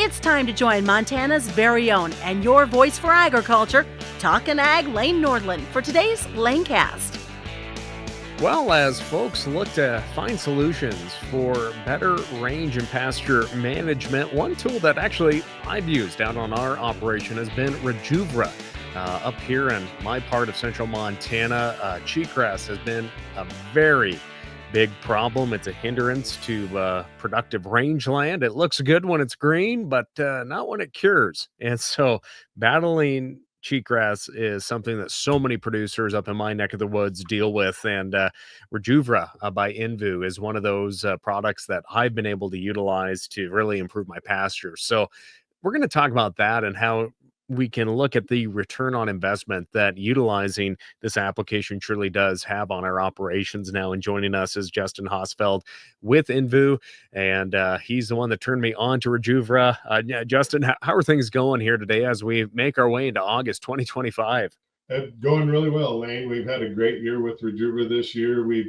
It's time to join Montana's very own and your voice for agriculture, Talkin' Ag Lane Nordlund, for today's LaneCast. Well, as folks look to find solutions for better range and pasture management, one tool that actually I've used out on our operation has been Rejuvra. Up here in my part of central Montana, cheatgrass has been a very big problem. It's a hindrance to productive rangeland. It looks good when it's green, but not when it cures. And so battling cheatgrass is something that so many producers up in my neck of the woods deal with. And Rejuvra by Envu is one of those products that I've been able to utilize to really improve my pasture. So we're going to talk about that and how we can look at the return on investment that utilizing this application truly does have on our operations now. And joining us is Justin Hossfeld with Envu, and he's the one that turned me on to Rejuvra. Justin, how are things going here today as we make our way into August 2025? Going really well, Lane. We've had a great year with Rejuvra this year. A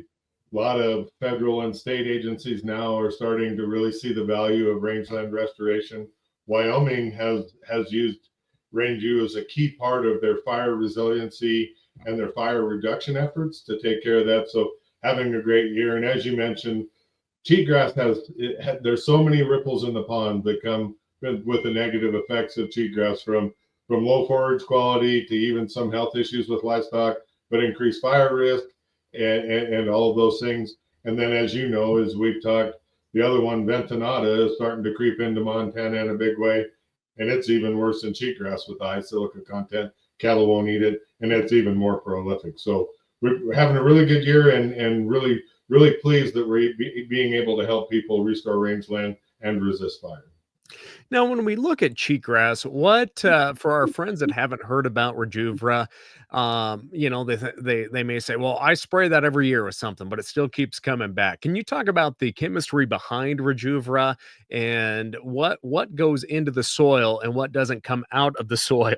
lot of federal and state agencies now are starting to really see the value of rangeland restoration. Wyoming has used RangeView as a key part of their fire resiliency and their fire reduction efforts to take care of that. So having a great year. And as you mentioned, cheatgrass there's so many ripples in the pond that come with the negative effects of cheatgrass, from low forage quality to even some health issues with livestock, but increased fire risk and all of those things. And then, as you know, as we've talked, the other one, ventenata, is starting to creep into Montana in a big way. And it's even worse than cheatgrass with high silica content. Cattle won't eat it, and it's even more prolific. So we're having a really good year, and really, really pleased that we're being able to help people restore rangeland and resist fire. Now, when we look at cheatgrass, what for our friends that haven't heard about Rejuvra, they may say, "Well, I spray that every year with something, but it still keeps coming back." Can you talk about the chemistry behind Rejuvra and what goes into the soil and what doesn't come out of the soil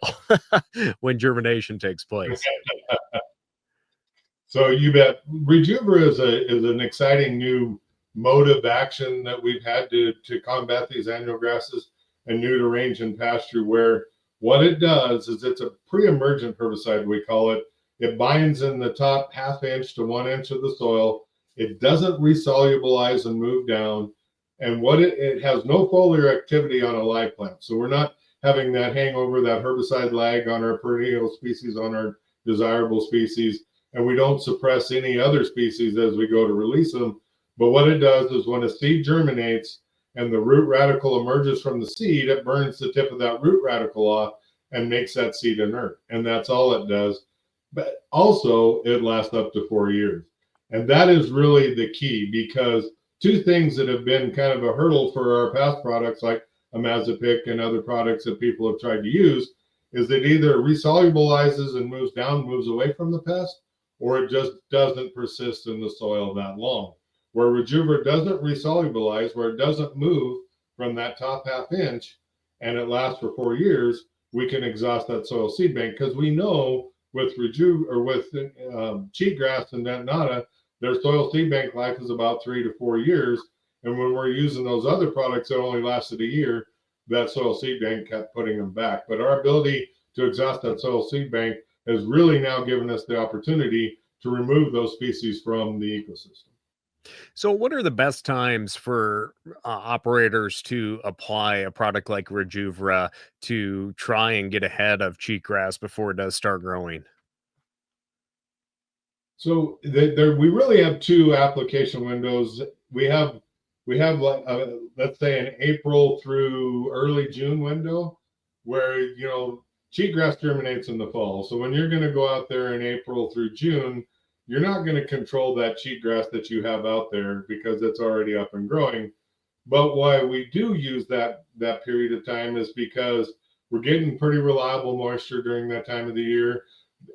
when germination takes place? So you bet. Rejuvra is an exciting new mode of action that we've had to combat these annual grasses and new to range and pasture, where what it does is it's a pre-emergent herbicide, we call it. It binds in the top ½ inch to 1 inch of the soil. It doesn't resolubilize and move down. And it has no foliar activity on a live plant. So we're not having that hangover, that herbicide lag on our perennial species, on our desirable species. And we don't suppress any other species as we go to release them. But what it does is when a seed germinates and the root radical emerges from the seed, it burns the tip of that root radical off and makes that seed inert. And that's all it does. But also, it lasts up to 4 years. And that is really the key, because two things that have been kind of a hurdle for our past products, like imazapic and other products that people have tried to use, is that either resolubilizes and moves down, moves away from the pest, or it just doesn't persist in the soil that long. Where Rejuvra doesn't resolubilize, where it doesn't move from that top ½ inch, and it lasts for 4 years, we can exhaust that soil seed bank, because we know with Rejuvra or with cheatgrass and ventenata, their soil seed bank life is about 3 to 4 years. And when we're using those other products that only lasted a year, that soil seed bank kept putting them back. But our ability to exhaust that soil seed bank has really now given us the opportunity to remove those species from the ecosystem. So, what are the best times for operators to apply a product like Rejuvra to try and get ahead of cheatgrass before it does start growing? So we really have two application windows. We have like let's say an April through early June window, where cheatgrass germinates in the fall. So when you're going to go out there in April through June, you're not going to control that cheatgrass that you have out there because it's already up and growing. But why we do use that period of time is because we're getting pretty reliable moisture during that time of the year.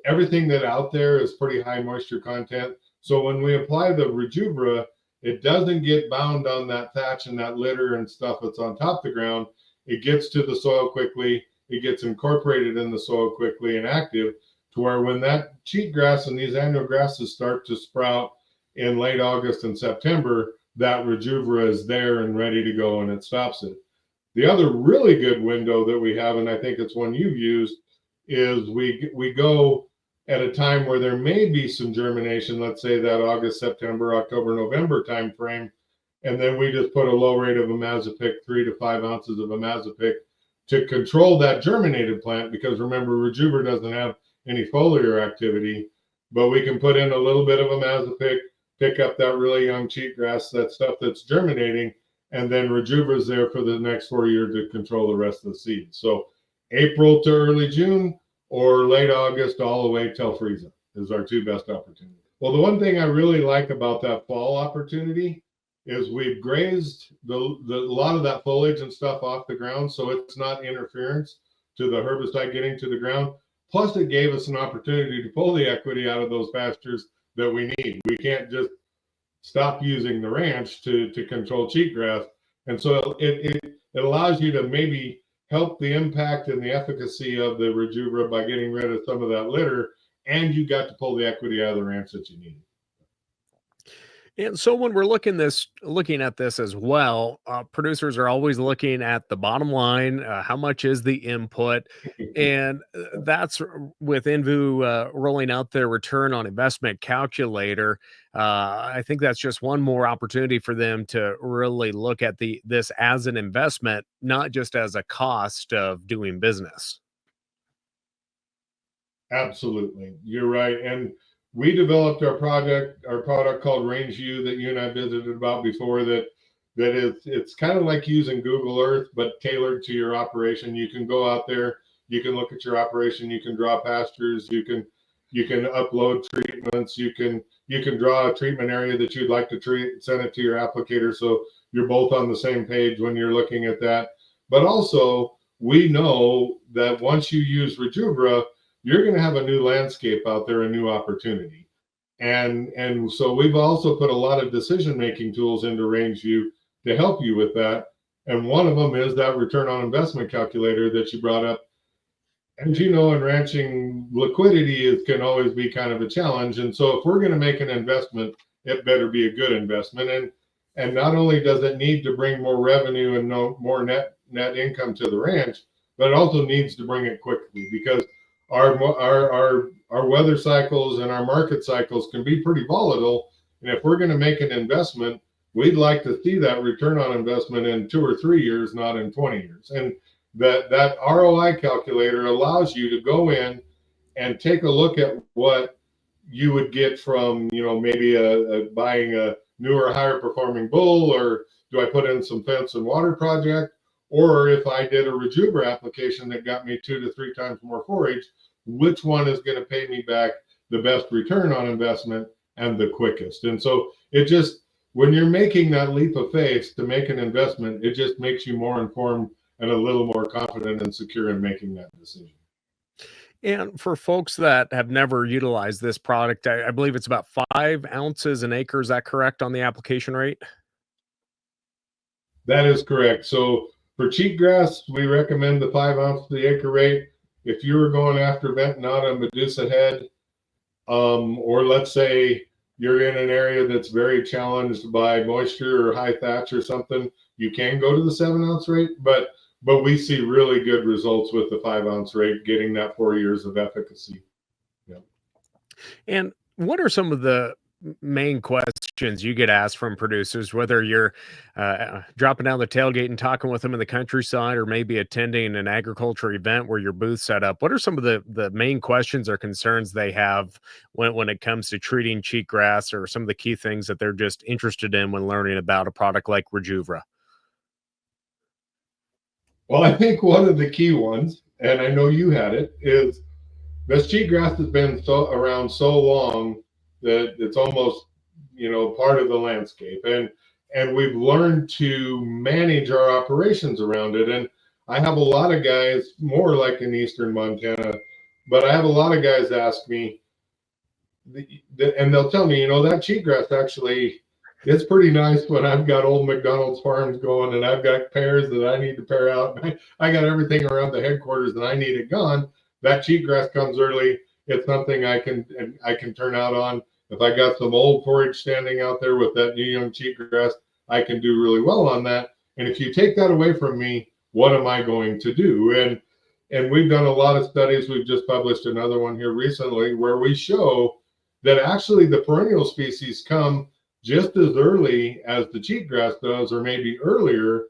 Everything that out there is pretty high moisture content. So when we apply the Rejuvra, it doesn't get bound on that thatch and that litter and stuff that's on top of the ground. It gets to the soil quickly. It gets incorporated in the soil quickly and active, to where when that cheatgrass and these annual grasses start to sprout in late August and September, that Rejuvra is there and ready to go, and it stops it. The other really good window that we have, and I think it's one you've used, is we go at a time where there may be some germination, let's say that August, September, October, November time frame, and then we just put a low rate of imazapic, 3 to 5 ounces of imazapic, to control that germinated plant, because remember, Rejuvra doesn't have any foliar activity, but we can put in a little bit of imazapic, pick up that really young cheatgrass, that stuff that's germinating, and then Rejuvra is there for the next 4 years to control the rest of the seed. So April to early June or late August all the way till freeze up is our two best opportunities. Well, the one thing I really like about that fall opportunity is we've grazed a lot of that foliage and stuff off the ground, so it's not interference to the herbicide getting to the ground. Plus, it gave us an opportunity to pull the equity out of those pastures that we need. We can't just stop using the ranch to control cheatgrass. And so it allows you to maybe help the impact and the efficacy of the Rejuvra by getting rid of some of that litter, and you got to pull the equity out of the ranch that you need. And so when we're looking at this as well, producers are always looking at the bottom line. How much is the input? And that's with Envu rolling out their return on investment calculator. I think that's just one more opportunity for them to really look at this as an investment, not just as a cost of doing business. Absolutely, you're right. And we developed our product called RangeView that you and I visited about before. It's kind of like using Google Earth, but tailored to your operation. You can go out there, you can look at your operation, you can draw pastures, you can upload treatments, you can draw a treatment area that you'd like to treat, send it to your applicator, so you're both on the same page when you're looking at that. But also, we know that once you use Rejuvra, you're going to have a new landscape out there, a new opportunity. And so we've also put a lot of decision-making tools into RangeView to help you with that. And one of them is that return on investment calculator that you brought up. As you know, in ranching, liquidity can always be kind of a challenge. And so if we're going to make an investment, it better be a good investment. And not only does it need to bring more revenue and more net income to the ranch, but it also needs to bring it quickly, because our weather cycles and our market cycles can be pretty volatile. And if we're going to make an investment, we'd like to see that return on investment in 2 or 3 years, not in 20 years. And that ROI calculator allows you to go in and take a look at what you would get from, maybe buying a newer, higher performing bull, or do I put in some fence and water project? Or if I did a Rejuvra application that got me 2 to 3 times more forage, which one is going to pay me back the best return on investment and the quickest? And so when you're making that leap of faith to make an investment, it just makes you more informed and a little more confident and secure in making that decision. And for folks that have never utilized this product, I believe it's about 5 ounces an acre. Is that correct on the application rate? That is correct. So for cheatgrass, we recommend the 5 ounce to the acre rate. If you were going after ventenata, medusahead, or let's say you're in an area that's very challenged by moisture or high thatch or something, you can go to the 7 ounce rate, but we see really good results with the 5 ounce rate, getting that 4 years of efficacy. Yeah. And what are some of the main questions you get asked from producers, whether you're dropping down the tailgate and talking with them in the countryside, or maybe attending an agriculture event where your booth set up? What are some of the main questions or concerns they have when it comes to treating cheatgrass, or some of the key things that they're just interested in when learning about a product like Rejuvra? Well, I think one of the key ones, and I know you had it, is this cheatgrass has been around so long that it's almost, part of the landscape. And we've learned to manage our operations around it. And I have a lot of guys, more like in eastern Montana, but I have a lot of guys ask me, and they'll tell me, that cheatgrass actually, it's pretty nice when I've got old McDonald's farms going and I've got pears that I need to pare out. I got everything around the headquarters that I need it gone. That cheatgrass comes early. It's something I can turn out on. If I got some old forage standing out there with that new young cheatgrass, I can do really well on that. And if you take that away from me, what am I going to do? And we've done a lot of studies. We've just published another one here recently where we show that actually the perennial species come just as early as the cheatgrass does, or maybe earlier,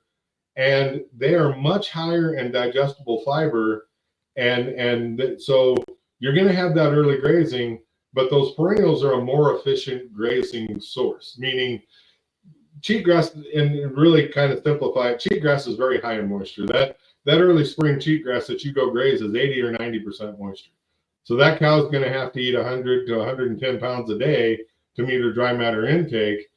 and they are much higher in digestible fiber. And so you're going to have that early grazing, but those perennials are a more efficient grazing source, meaning cheatgrass, and really kind of simplify it, cheatgrass is very high in moisture. That early spring cheatgrass that you go graze is 80 or 90% moisture. So that cow's going to have to eat 100 to 110 pounds a day to meet her dry matter intake.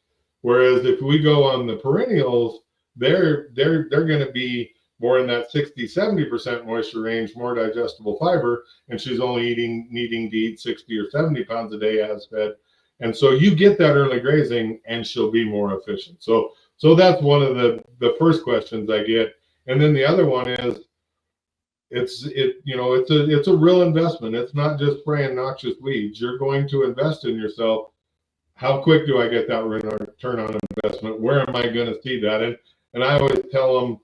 Whereas if we go on the perennials, they're going to be more in that 60, 70% moisture range, more digestible fiber, and she's only needing to eat 60 or 70 pounds a day as fed. And so you get that early grazing and she'll be more efficient. So that's one of the first questions I get. And then the other one is, it's a real investment. It's not just spraying noxious weeds. You're going to invest in yourself. How quick do I get that return on investment? Where am I going to see that? And I always tell them,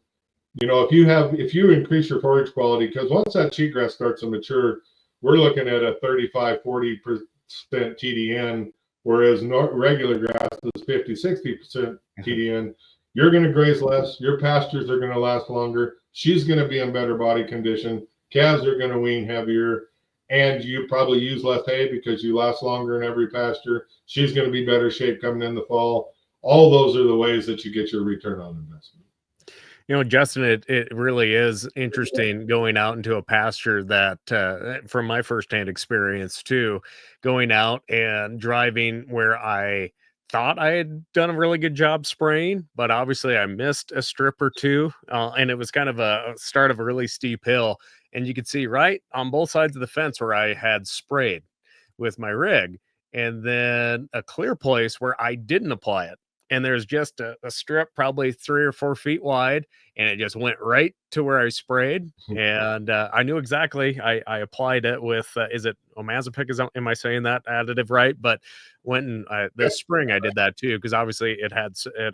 if you increase your forage quality, because once that cheatgrass starts to mature, we're looking at a 35-40% TDN, whereas regular grass is 50-60% TDN. You're going to graze less. Your pastures are going to last longer. She's going to be in better body condition. Calves are going to wean heavier, and you probably use less hay because you last longer in every pasture. She's going to be better shape coming in the fall. All those are the ways that you get your return on investment. Justin, it really is interesting going out into a pasture that, from my firsthand experience too, going out and driving where I thought I had done a really good job spraying, but obviously I missed a strip or two, and it was kind of a start of a really steep hill. And you could see right on both sides of the fence where I had sprayed with my rig, and then a clear place where I didn't apply it. And there's just a strip probably 3 or 4 feet wide, and it just went right to where I sprayed. And I knew exactly. I applied it with, is it Omazapic? Am I saying that additive right? But when this spring I did that too, because obviously it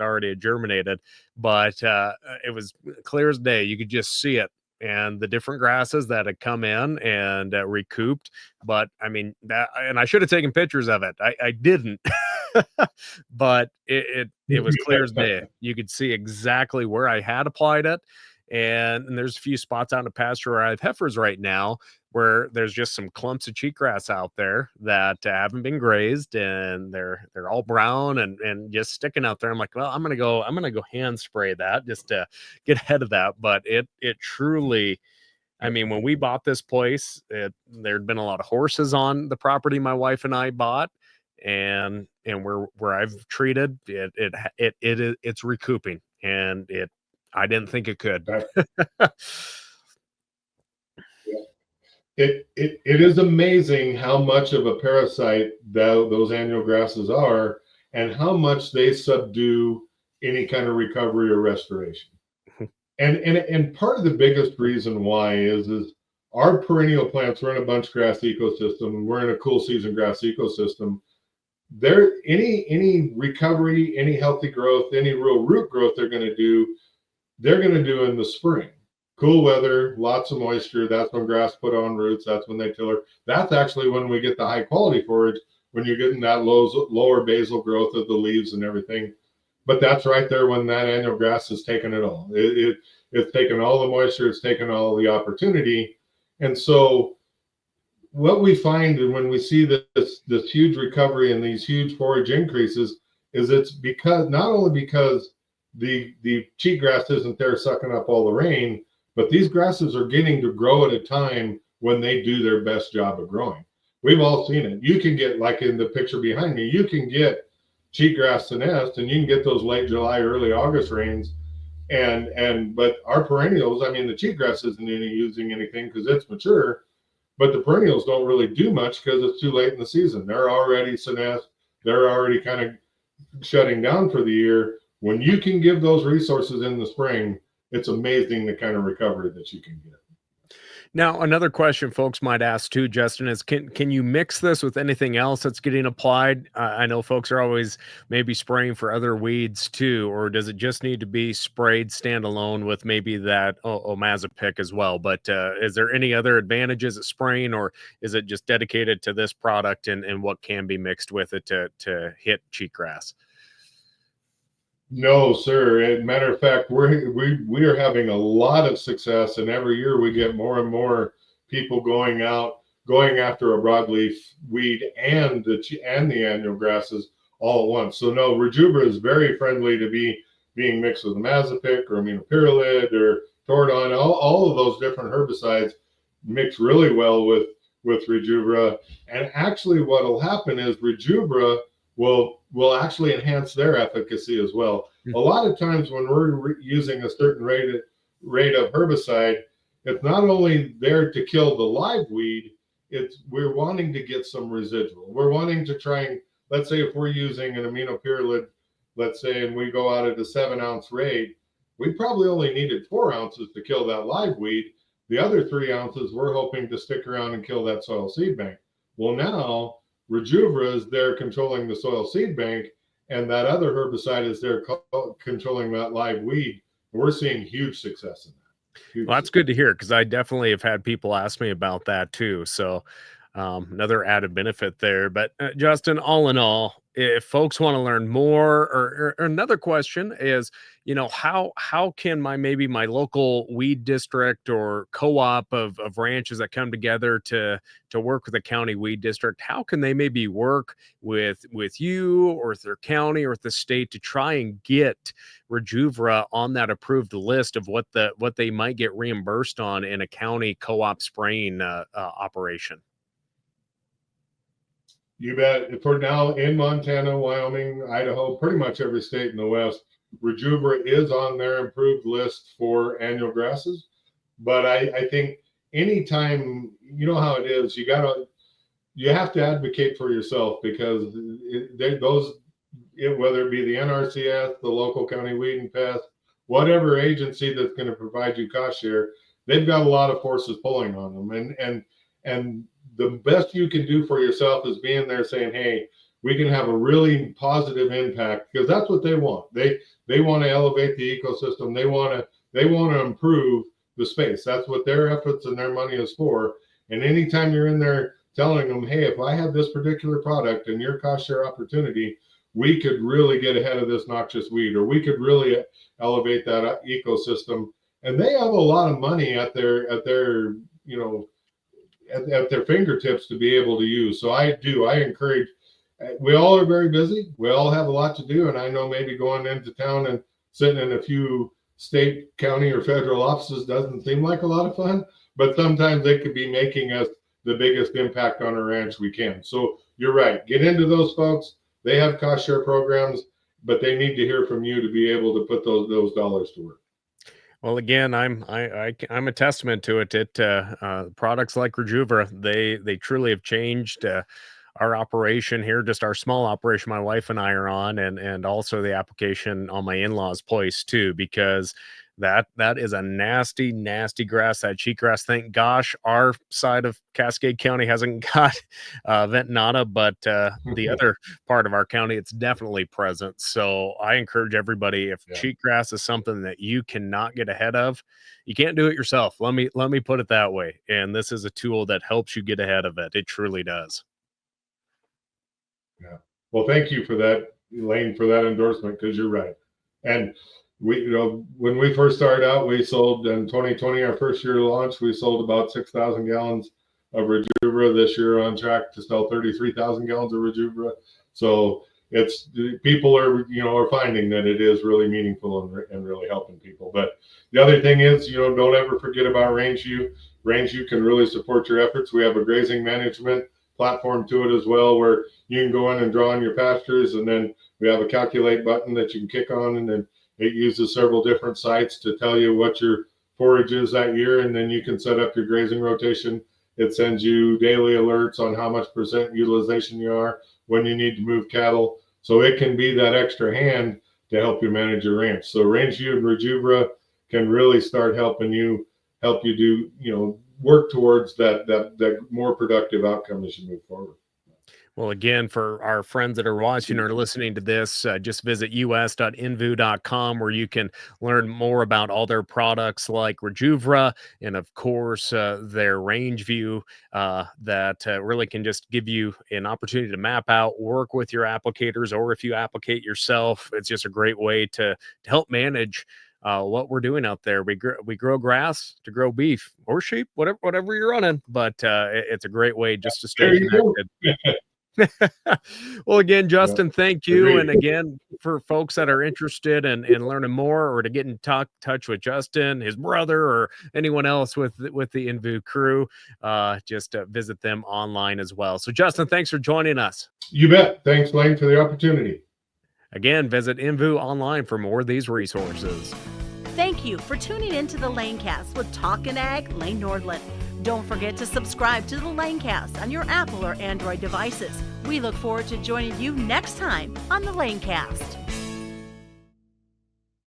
already germinated, but it was clear as day. You could just see it. And the different grasses that had come in and recouped. But I mean, and I should have taken pictures of it. I didn't. But it was clear as day. You could see exactly where I had applied it. And there's a few spots out in the pasture where I have heifers right now where there's just some clumps of cheatgrass out there that haven't been grazed, and they're all brown and just sticking out there. I'm like, well, I'm gonna go hand spray that just to get ahead of that. But it truly, I mean, when we bought this place, there'd been a lot of horses on the property my wife and I bought, and where I've treated it's recouping, and I didn't think it could. It is amazing how much of a parasite those annual grasses are, and how much they subdue any kind of recovery or restoration. And part of the biggest reason why is our perennial plants, we're in a bunch grass ecosystem, we're in a cool season grass ecosystem. There, any recovery, any healthy growth, any real root growth they're going to do in the spring. Cool weather, lots of moisture. That's when grass put on roots. That's when they tiller. That's actually when we get the high quality forage, when you're getting that lower basal growth of the leaves and everything. But that's right there when that annual grass has taken it all. It's taken all the moisture. It's taken all the opportunity. And so what we find when we see this huge recovery and these huge forage increases is it's because not only because the cheatgrass isn't there sucking up all the rain, but these grasses are getting to grow at a time when they do their best job of growing. We've all seen it. You can get, like in the picture behind me, you can get cheatgrass to nest, and you can get those late July, early August rains. But our perennials, I mean, the cheatgrass isn't using anything because it's mature, but the perennials don't really do much because it's too late in the season. They're already senesced. They're already kind of shutting down for the year. When you can give those resources in the spring, it's amazing the kind of recovery that you can get. Now, another question folks might ask too, Justin, is can you mix this with anything else that's getting applied? I know folks are always maybe spraying for other weeds too, or does it just need to be sprayed standalone with maybe that omazapic as well? But is there any other advantages of spraying, or is it just dedicated to this product and what can be mixed with it to hit cheatgrass? No, sir. As a matter of fact, we are having a lot of success, and every year we get more and more people going after a broadleaf weed and the annual grasses all at once. So no, Rejuvra is very friendly to being mixed with mazapic or aminopyrrolid or tordon. All of those different herbicides mix really well with Rejuvra. And actually, what will happen is Rejuvra will actually enhance their efficacy as well. A lot of times when we're using a certain rate of herbicide, it's not only there to kill the live weed, we're wanting to get some residual. We're wanting to try and, let's say if we're using an aminopyrrolid, let's say, and we go out at a 7-ounce rate, we probably only needed 4 ounces to kill that live weed. The other 3 ounces we're hoping to stick around and kill that soil seed bank. Well, now Rejuvra is there controlling the soil seed bank, and that other herbicide is there controlling that live weed. We're seeing huge success in that. Well, that's good to hear, because I definitely have had people ask me about that too. So another added benefit there. But Justin, all in all, if folks want to learn more, or another question is, how can maybe my local weed district or co-op of ranches that come together to work with the county weed district, how can they maybe work with you or with their county or with the state to try and get Rejuvra on that approved list of what they might get reimbursed on in a county co-op spraying operation? You bet. For now, in Montana, Wyoming, Idaho, pretty much every state in the West, Rejuvra is on their improved list for annual grasses. But I think anytime, you know how it is, you have to advocate for yourself, because whether it be the NRCS, the local county weed and pest, whatever agency that's going to provide you cost share, they've got a lot of forces pulling on them. And the best you can do for yourself is being there saying, hey, we can have a really positive impact, because that's what they want. They want to elevate the ecosystem. They want to improve the space. That's what their efforts and their money is for. And anytime you're in there telling them, hey, if I have this particular product and your cost share opportunity, we could really get ahead of this noxious weed, or we could really elevate that ecosystem. And they have a lot of money at their fingertips to be able to use. So I encourage, we all are very busy. We all have a lot to do. And I know maybe going into town and sitting in a few state, county, or federal offices doesn't seem like a lot of fun, but sometimes they could be making us the biggest impact on our ranch we can. So you're right. Get into those folks. They have cost share programs, but they need to hear from you to be able to put those dollars to work. Well, again, I'm a testament to it. Products like Rejuvra, they truly have changed our operation here, just our small operation my wife and I are on, and also the application on my in-laws' place too, because that is a nasty grass, that cheatgrass. Thank gosh our side of Cascade County hasn't got ventenata, but the other part of our county, it's definitely present. So I encourage everybody, if cheatgrass is something that you cannot get ahead of, you can't do it yourself. Let me put it that way. And this is a tool that helps you get ahead of it. It truly does. Yeah. Well, thank you for that, Lane, for that endorsement, because you're right. And when we first started out, we sold in 2020, our first year of launch, we sold about 6,000 gallons of Rejuvra. This year on track to sell 33,000 gallons of Rejuvra. So people are finding that it is really meaningful and really helping people. But the other thing is, don't ever forget about RangeView. RangeView can really support your efforts. We have a grazing management platform to it as well, where you can go in and draw on your pastures, and then we have a calculate button that you can kick on, and then it uses several different sites to tell you what your forage is that year, and then you can set up your grazing rotation. It sends you daily alerts on how much % utilization you are, when you need to move cattle. So it can be that extra hand to help you manage your ranch. So RangeView and Rejuvra can really start help you do, work towards that more productive outcome as you move forward. Well, again, for our friends that are watching or listening to this, just visit us.envu.com where you can learn more about all their products like Rejuvra and, of course, their RangeView that really can just give you an opportunity to map out, work with your applicators, or if you applicate yourself, it's just a great way to help manage what we're doing out there. We grow grass to grow beef or sheep, whatever you're running, but it's a great way just to stay connected. Well, again, Justin, thank you. Agreed. And again, for folks that are interested in learning more or to get in touch with Justin, his brother, or anyone else with the Envu crew, just visit them online as well. So, Justin, thanks for joining us. You bet. Thanks, Lane, for the opportunity. Again, visit Envu online for more of these resources. Thank you for tuning in to the LaneCast with Talkin' Ag, Lane Nordlund. Don't forget to subscribe to the LaneCast on your Apple or Android devices. We look forward to joining you next time on the LaneCast.